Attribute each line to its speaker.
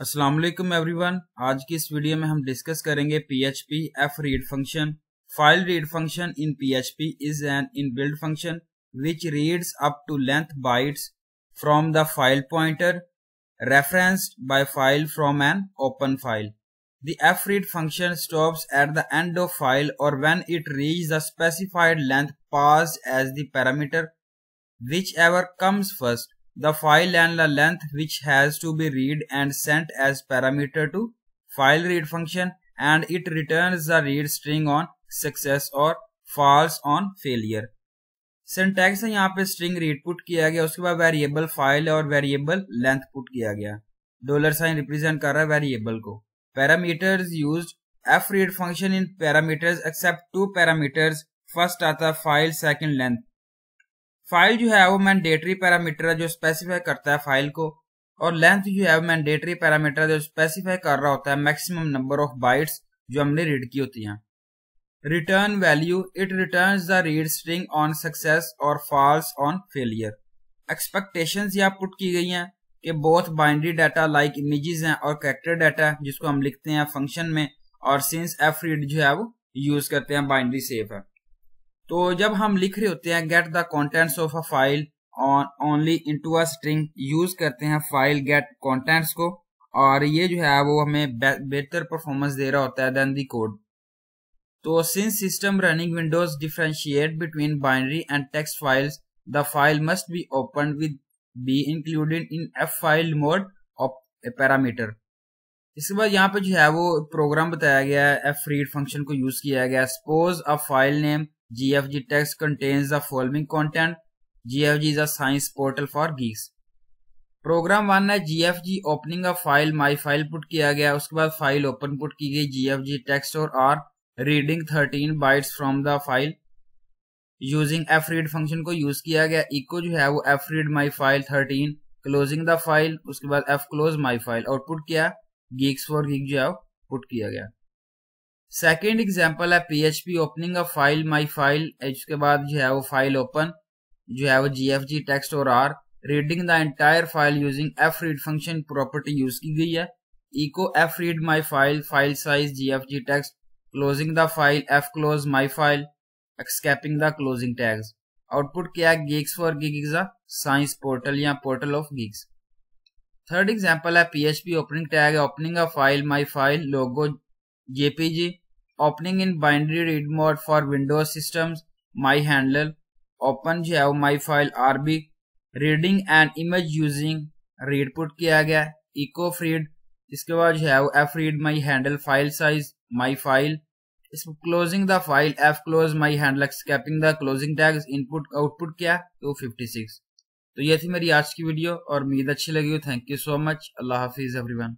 Speaker 1: अस्सलाम वालेकुम एवरीवन। आज की इस वीडियो में हम डिस्कस करेंगे PHP fread function. File read function in PHP is an inbuilt function which reads up to length bytes from the file pointer referenced by file from an open file. The fread function stops at the end of file or when it reaches the specified length passed as the parameter, whichever comes first, the file and the length which has to be read and sent as parameter to file read function, and it returns the read string on success or false on failure. Syntax है यहाँ पे string read put किया गया, उसके बाद variable file और variable length put किया गया। डॉलर साइन रिप्रेजेंट कर रहा है वेरिएबल को। Parameters used fread function in parameters accept two parameters. First आता है फाइल, सेकंड लेंथ। फाइल जो है वो मैंडेटरी पैरामीटर है जो स्पेसिफाई करता है फाइल को, और लेंथ जो है वो मैंडेटरी पैरामीटर जो स्पेसिफाई कर रहा होता है मैक्सिमम नंबर ऑफ बाइट्स जो हमने रीड की होती हैं। Return value, it returns the read string on success और फॉल्स ऑन फेलियर। एक्सपेक्टेशंस यहाँ पुट की गई हैं कि both binary data like images हैं और कैरेक्टर डाटा जिसको हम लिखते हैं फंक्शन में, और सिंस fread जो है वो यूज करते हैं बाइनरी सेफ है। तो जब हम लिख रहे होते हैं get the contents of a file on only into a string, use करते हैं फाइल गेट कंटेंट्स को, और ये जो है वो हमें बेहतर परफॉर्मेंस दे रहा होता है देन द कोड। तो since system running Windows differentiate between binary and text files, the file must be open with be included in f file mode of A parameter. इसके बाद यहाँ पे जो है वो प्रोग्राम बताया गया है, fread फंक्शन को यूज किया गया। Suppose a file name GFG text contains the following content. GFG is a science portal for geeks. Program 1 है GFG opening a file my file put किया गया, उसके बाद फाइल ओपन पुट की गई GFG टेक्स्ट और are reading 13 bytes from the file using fread function को use किया गया। इको जो है वो fread my file 13 closing the file, उसके बाद close माई फाइल आउटपुट किया geeks for geek जो है पुट किया गया। सेकेंड एग्जाम्पल है PHP opening a file my file, उसके बाद जो है वो फाइल ओपन जो है वो GFG टेक्स्ट और are reading the entire file using fread function property use की गई है। Echo fread my file file size GFG text closing the file close my file escaping the closing tags. Output क्या है geeks for geek is a science portal या portal of geeks। Third example है PHP opening tag opening a file my file logo JPG opening in binary read mode for Windows systems my handle open जो है वो my file RB reading an image using read put किया गया echo fread। इसके बाद जो है वो fread my handle file size my file, इसको closing the file close my handle escaping the closing tags input output क्या 256। तो ये थी मेरी आज की वीडियो और उम्मीद अच्छी लगी हो। Thank you so much. Allah Hafiz everyone.